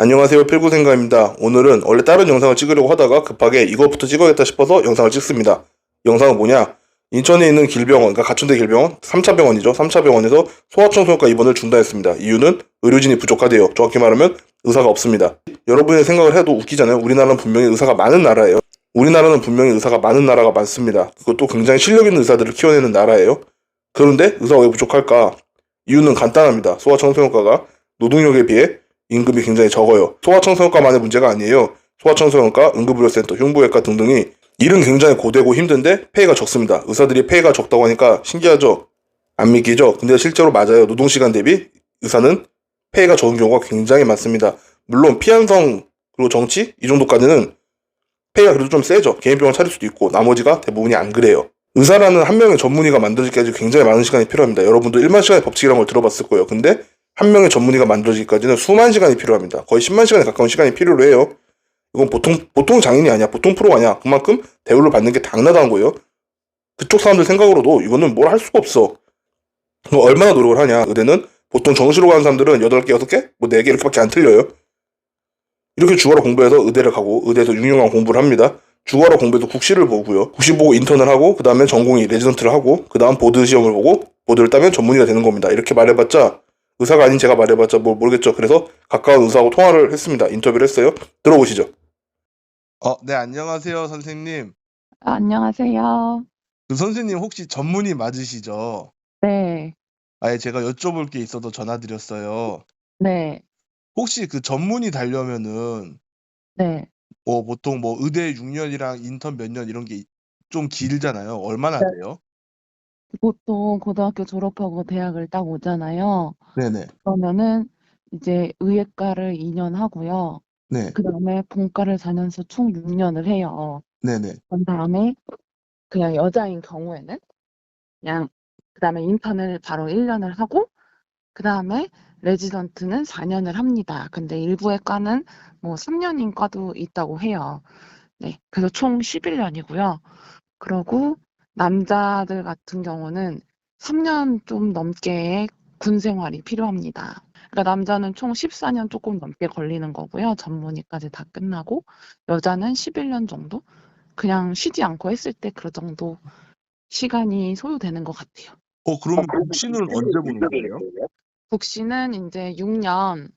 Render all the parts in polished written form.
안녕하세요, 필구생가입니다. 오늘은 원래 다른 영상을 찍으려고 하다가 급하게 이것부터 찍어야겠다 싶어서 영상을 찍습니다. 영상은 뭐냐? 인천에 있는 길병원, 그러니까 가천대 길병원, 3차 병원이죠. 3차 병원에서 소아청소년과 입원을 중단했습니다. 이유는 의료진이 부족하대요. 정확히 말하면 의사가 없습니다. 여러분의 생각을 해도 웃기잖아요. 우리나라는 분명히 의사가 많은 나라예요. 우리나라는 분명히 의사가 많은 나라가 많습니다. 그것도 굉장히 실력 있는 의사들을 키워내는 나라예요. 그런데 의사가 왜 부족할까? 이유는 간단합니다. 소아청소년과가 노동력에 비해 임금이 굉장히 적어요. 소아청소년과만의 문제가 아니에요. 소아청소년과, 응급의료센터, 흉부외과 등등이 일은 굉장히 고되고 힘든데 페이가 적습니다. 의사들이 페이가 적다고 하니까 신기하죠? 안 믿기죠? 근데 실제로 맞아요. 노동시간 대비 의사는 페이가 적은 경우가 굉장히 많습니다. 물론 피한성 그리고 정치 이 정도까지는 페이가 그래도 좀 세죠. 개인병원 차릴 수도 있고 나머지가 대부분이 안 그래요. 의사라는 한 명의 전문의가 만들어지기까지 굉장히 많은 시간이 필요합니다. 여러분도 1만 시간의 법칙이라는 걸 들어봤을 거예요. 근데 한 명의 전문의가 만들어지기까지는 수만 시간이 필요합니다. 거의 10만 시간에 가까운 시간이 필요로 해요. 이건 보통 장인이 아니야. 보통 프로가 아니야. 그만큼 대우를 받는 게 당연하다는 거예요. 그쪽 사람들 생각으로도 이거는 뭘 할 수가 없어. 얼마나 노력을 하냐. 의대는 보통 정시로 가는 사람들은 8개, 6개? 뭐 4개 이렇게밖에 안 틀려요. 이렇게 주거로 공부해서 의대를 가고 의대에서 6년간 공부를 합니다. 주거로 공부해서 국시를 보고요. 국시 보고 인턴을 하고 그 다음에 전공의 레지던트를 하고 그 다음 보드 시험을 보고 보드를 따면 전문의가 되는 겁니다. 이렇게 말해봤자 의사가 아닌 제가 말해봤자 뭐 모르겠죠. 그래서 가까운 의사하고 통화를 했습니다. 인터뷰를 했어요. 들어보시죠. 네, 안녕하세요, 선생님. 안녕하세요. 그 선생님 혹시 전문의 맞으시죠? 네, 아예 제가 여쭤볼 게 있어서 전화드렸어요. 네, 혹시 그 전문의 달려면은 네. 뭐 보통 뭐 의대 6년이랑 인턴 몇 년 이런 게 좀 길잖아요. 얼마나 네. 돼요? 보통 고등학교 졸업하고 대학을 딱 오잖아요. 네네. 그러면은 이제 의예과를 2년 하고요. 네. 그다음에 본과를 4년서 총 6년을 해요. 네네. 그런 다음에 그냥 여자인 경우에는 그냥 그다음에 인턴을 바로 1년을 하고 그다음에 레지던트는 4년을 합니다. 근데 일부의 과는 뭐 3년인 과도 있다고 해요. 네, 그래서 총 11년이고요. 그러고 남자들 같은 경우는 3년 좀 넘게의 군 생활이 필요합니다. 그러니까 남자는 총 14년 조금 넘게 걸리는 거고요. 전문의까지 다 끝나고 여자는 11년 정도? 그냥 쉬지 않고 했을 때 그 정도 시간이 소요되는 것 같아요. 그러면 국시는 언제 보는 거예요? 국시는 이제 6년,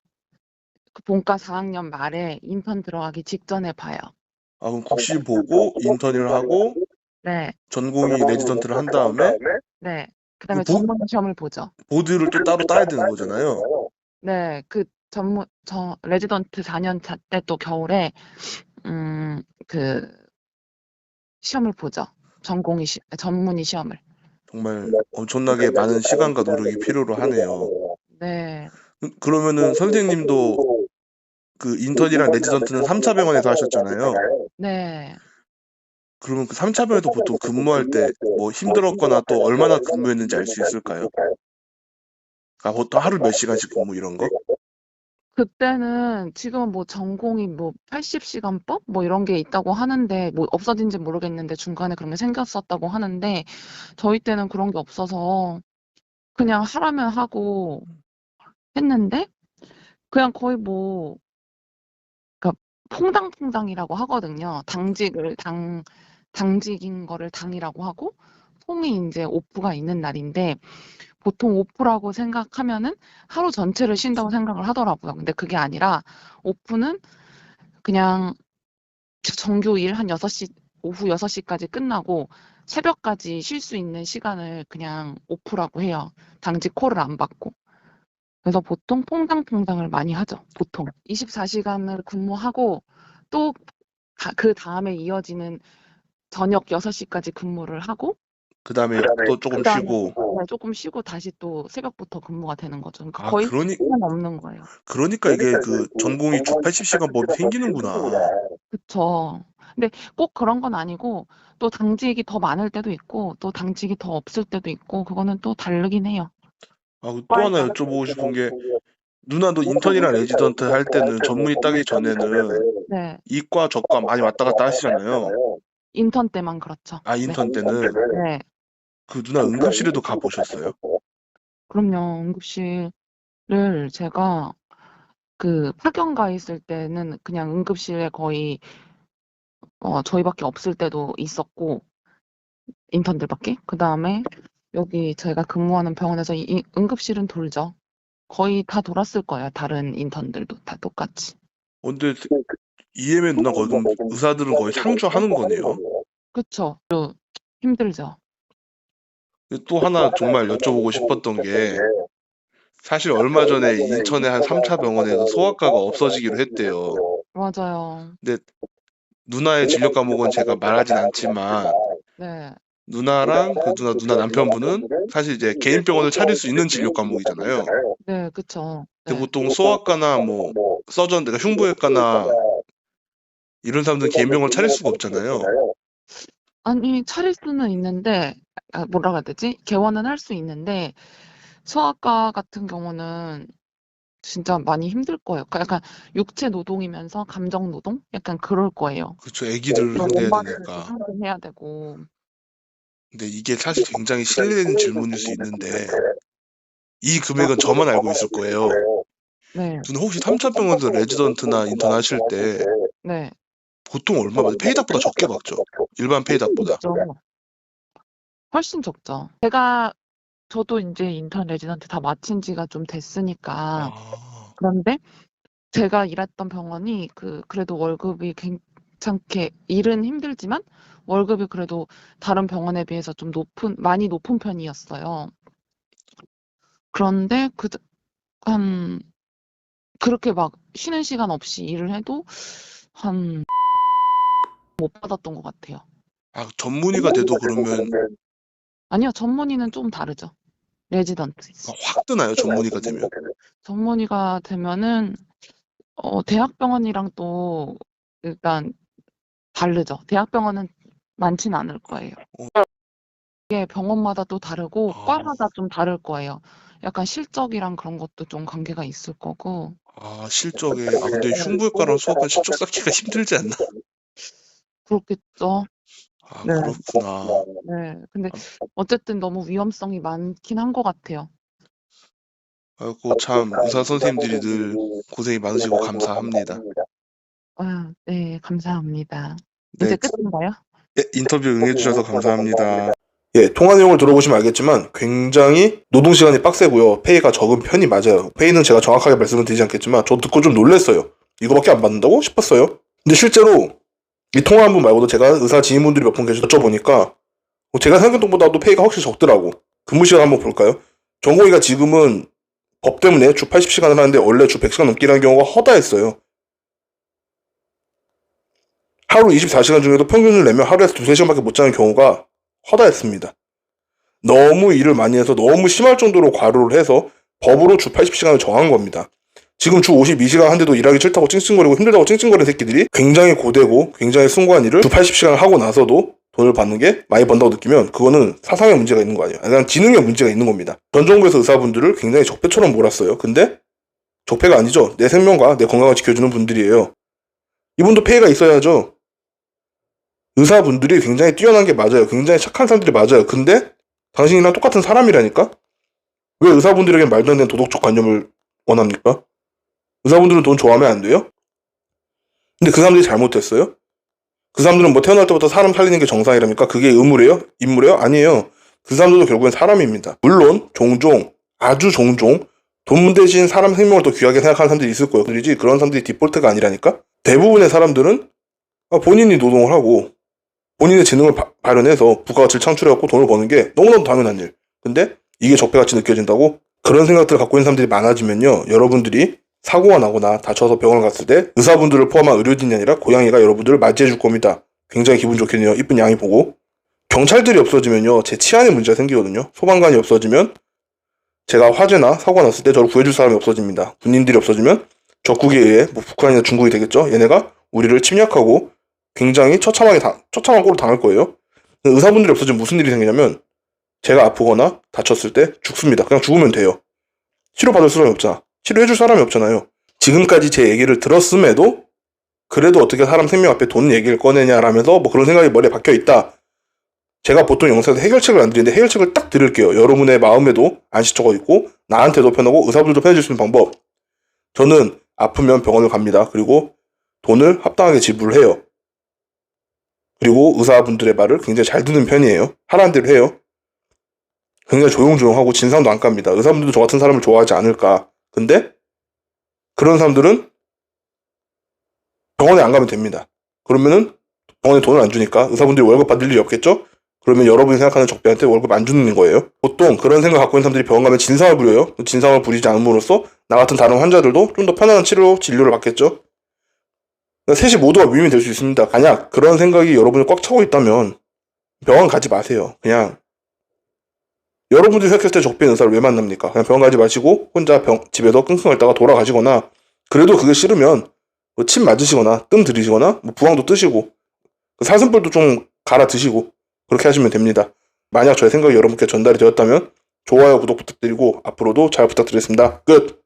그 본과 4학년 말에 인턴 들어가기 직전에 봐요. 그럼 국시 보고 인턴을 하고 네, 전공의 레지던트를 한 다음에 네. 그 그다음에 전문 시험을 보죠. 보드를 또 따로 따야 되는 거잖아요. 네. 레지던트 4년 차 때 또 겨울에 그 시험을 보죠. 전문의 시험을. 정말 엄청나게 많은 시간과 노력이 필요로 하네요. 네. 그러면은 선생님도 그 인턴이랑 레지던트는 3차 병원에서 하셨잖아요. 네. 그러면 그 3차 병원에서 보통 근무할 때 뭐 힘들었거나 또 얼마나 근무했는지 알 수 있을까요? 보통 하루 몇 시간씩 근무 이런 거? 그때는 지금은 뭐 전공이 뭐 80시간법 뭐 이런 게 있다고 하는데 뭐 없어진지 모르겠는데 중간에 그런 게 생겼었다고 하는데 저희 때는 그런 게 없어서 그냥 하라면 하고 했는데 그냥 거의 뭐 그러니까 퐁당퐁당이라고 하거든요. 당직인 거를 당이라고 하고 퐁이 인제 오프가 있는 날인데 보통 오프라고 생각하면은 하루 전체를 쉰다고 생각을 하더라고요. 근데 그게 아니라 오프는 그냥 정규 일 한 6시 오후 6 시까지 끝나고 새벽까지 쉴 수 있는 시간을 그냥 오프라고 해요. 당직 콜을 안 받고. 그래서 보통 퐁당퐁당을 많이 하죠, 보통. 24시간을 근무하고 또 그다음에 이어지는 저녁 6시까지 근무를 하고 그다음에 또 조금 그다음에 쉬고. 네 쪼끔 쉬고 다시 또 새벽부터 근무가 되는 거죠. 그러니까 거의 그러니 시간 없는 거예요. 그러니까 이게 그 전공이 주 80시간 법이 생기는구나. 그쵸. 근데 꼭 그런 건 아니고 또 당직이 더 많을 때도 있고 또 당직이 더 없을 때도 있고 그거는 또 다르긴 해요. 또 하나 여쭤보고 싶은 게 누나도 인턴이랑 레지던트 할 때는 전문의 따기 전에는 네. 이과 저과 많이 왔다 갔다 하시잖아요. 인턴 때만 그렇죠. 네. 인턴 때는. 네. 그 누나 응급실에도 가 보셨어요? 그럼요. 응급실을 제가 그 파견 가 있을 때는 그냥 응급실에 거의 저희밖에 없을 때도 있었고 인턴들밖에. 그다음에 여기 저희가 근무하는 병원에서 이 응급실은 돌죠. 거의 다 돌았을 거예요. 다른 인턴들도 다 똑같이. 근데 EM의 누나가 그럼 의사들은 거의 상주하는 거네요. 그쵸. 힘들죠. 또 하나 정말 여쭤보고 싶었던 게 사실 얼마 전에 인천의 한 3차 병원에서 소아과가 없어지기로 했대요. 맞아요. 근데 누나의 진료 과목은 제가 말하진 않지만 네. 누나랑 그 누나 남편분은 사실 이제 개인 병원을 차릴 수 있는 진료 과목이잖아요. 네, 그쵸. 근데 네. 보통 소아과나 뭐 서전, 그러니까 흉부외과나 이런 사람들은 개인 병원을 차릴 수가 없잖아요. 아니, 차릴 수는 있는데, 뭐라 그래야 되지? 개원은 할 수 있는데, 소아과 같은 경우는 진짜 많이 힘들 거예요. 그러니까 약간 육체 노동이면서 감정 노동? 약간 그럴 거예요. 그렇죠. 애기들을 그런 상대해야 엄마들도 되니까. 상대해야 되고. 근데 이게 사실 굉장히 실례되는 질문일 수 있는데 이 금액은 저만 알고 있을 거예요. 네, 누나 혹시 3차 병원에서 레지던트나 인턴 하실 때 네. 보통 얼마 받아요? 페이닥보다 적게 받죠? 일반 페이닥보다. 적죠. 훨씬 적죠. 저도 이제 인턴 레지던트 다 마친 지가 좀 됐으니까. 아, 그런데 제가 일했던 병원이 그래도 월급이 괜찮게, 일은 힘들지만 월급이 그래도 다른 병원에 비해서 좀 많이 높은 편이었어요. 그런데 한, 그렇게 막 쉬는 시간 없이 일을 해도 못 받았던 것 같아요. 전문의가 돼도 그러면 아니요, 전문의는 좀 다르죠. 레지던트. 확 뜨나요? 전문의가 되면? 전문의가 되면은, 대학병원이랑 또 일단 다르죠. 대학병원은 많진 않을 거예요. 어, 이게 병원마다 또 다르고 아, 과마다 좀 다를 거예요. 약간 실적이랑 그런 것도 좀 관계가 있을 거고. 실적에, 근데 흉부외과랑 소아과 실적 쌓기가 힘들지 않나? 그렇겠죠. 네. 그렇구나. 네. 근데 아, 어쨌든 너무 위험성이 많긴 한 것 같아요. 아이고, 참, 의사 선생님들이 늘 고생이 많으시고 감사합니다. 네. 감사합니다. 네, 이제 끝인가요? 인터뷰 응해주셔서 감사합니다. 예, 통화 내용을 들어보시면 알겠지만 굉장히 노동시간이 빡세고요. 페이가 적은 편이 맞아요. 페이는 제가 정확하게 말씀을 드리지 않겠지만 저 듣고 좀 놀랐어요. 이거밖에 안 받는다고 싶었어요. 근데 실제로 이 통화 한 분 말고도 제가 의사 지인분들이 몇 분 계셔서 여쭤보니까 제가 생각했던 것보다도 페이가 확실히 적더라고. 근무 시간 한번 볼까요? 전공의가 지금은 법 때문에 주 80시간을 하는데 원래 주 100시간 넘기라는 경우가 허다했어요. 하루 24시간 중에도 평균을 내면 하루에서 2~3시간밖에 못 자는 경우가 허다했습니다. 너무 일을 많이 해서 너무 심할 정도로 과로를 해서 법으로 주 80시간을 정한 겁니다. 지금 주 52시간 한데도 일하기 싫다고 찡찡거리고 힘들다고 찡찡거리는 새끼들이 굉장히 고되고 굉장히 숭고한 일을 주 80시간을 하고 나서도 돈을 받는 게 많이 번다고 느끼면 그거는 사상의 문제가 있는 거 아니에요. 그냥 지능의 문제가 있는 겁니다. 전 정부에서 의사분들을 굉장히 적폐처럼 몰았어요. 근데 적폐가 아니죠. 내 생명과 내 건강을 지켜주는 분들이에요. 이분도 폐해가 있어야죠. 의사분들이 굉장히 뛰어난 게 맞아요. 굉장히 착한 사람들이 맞아요. 근데 당신이랑 똑같은 사람이라니까? 왜 의사분들에게 말도 안 되는 도덕적 관념을 원합니까? 의사분들은 돈 좋아하면 안 돼요? 근데 그 사람들이 잘못했어요? 그 사람들은 뭐 태어날 때부터 사람 살리는 게 정상이랍니까? 그게 의무래요? 인무래요? 아니에요. 그 사람들도 결국엔 사람입니다. 물론 종종 아주 종종 돈 대신 사람 생명을 더 귀하게 생각하는 사람들이 있을 거예요. 그런 사람들이 디폴트가 아니라니까? 대부분의 사람들은 본인이 노동을 하고 본인의 재능을 발현해서 부가가치를 창출해갖고 돈을 버는 게 너무나도 당연한 일. 근데 이게 적폐같이 느껴진다고? 그런 생각들을 갖고 있는 사람들이 많아지면요. 여러분들이 사고가 나거나 다쳐서 병원을 갔을 때 의사분들을 포함한 의료진이 아니라 고양이가 여러분들을 맞이해 줄 겁니다. 굉장히 기분 좋겠네요. 이쁜 양이 보고. 경찰들이 없어지면요. 제 치안에 문제가 생기거든요. 소방관이 없어지면 제가 화재나 사고가 났을 때 저를 구해줄 사람이 없어집니다. 군인들이 없어지면 적국에 의해 뭐 북한이나 중국이 되겠죠. 얘네가 우리를 침략하고 굉장히 처참한 꼴을 당할 거예요. 의사분들이 없어지면 무슨 일이 생기냐면 제가 아프거나 다쳤을 때 죽습니다. 그냥 죽으면 돼요. 치료받을 사람이 없잖아. 치료해줄 사람이 없잖아요. 지금까지 제 얘기를 들었음에도 그래도 어떻게 사람 생명 앞에 돈 얘기를 꺼내냐라면서 뭐 그런 생각이 머리에 박혀있다. 제가 보통 영상에서 해결책을 안 드리는데 해결책을 딱 드릴게요. 여러분의 마음에도 안식처가 있고 나한테도 편하고 의사분들도 편해질 수 있는 방법. 저는 아프면 병원을 갑니다. 그리고 돈을 합당하게 지불해요. 그리고 의사분들의 말을 굉장히 잘 듣는 편이에요. 하라는 대로 해요. 굉장히 조용조용하고 진상도 안 깝니다. 의사분들도 저 같은 사람을 좋아하지 않을까. 근데 그런 사람들은 병원에 안 가면 됩니다. 그러면은 병원에 돈을 안 주니까 의사분들이 월급 받을 일이 없겠죠? 그러면 여러분이 생각하는 적배한테 월급 안 주는 거예요. 보통 그런 생각 갖고 있는 사람들이 병원 가면 진상을 부려요. 진상을 부리지 않음으로써 나 같은 다른 환자들도 좀 더 편안한 진료를 받겠죠? 그러니까 셋이 모두가 위임이 될 수 있습니다. 만약 그런 생각이 여러분을 꽉 차고 있다면 병원 가지 마세요. 그냥 여러분들이 생각했을 때 적배인 의사를 왜 만납니까? 그냥 병원 가지 마시고 혼자 집에서 끙끙 앓다가 돌아가시거나 그래도 그게 싫으면 뭐침 맞으시거나 뜸 들이시거나 뭐 부항도 뜨시고 사슴뿔도 좀 갈아 드시고 그렇게 하시면 됩니다. 만약 저의 생각이 여러분께 전달이 되었다면 좋아요, 구독 부탁드리고 앞으로도 잘 부탁드리겠습니다. 끝!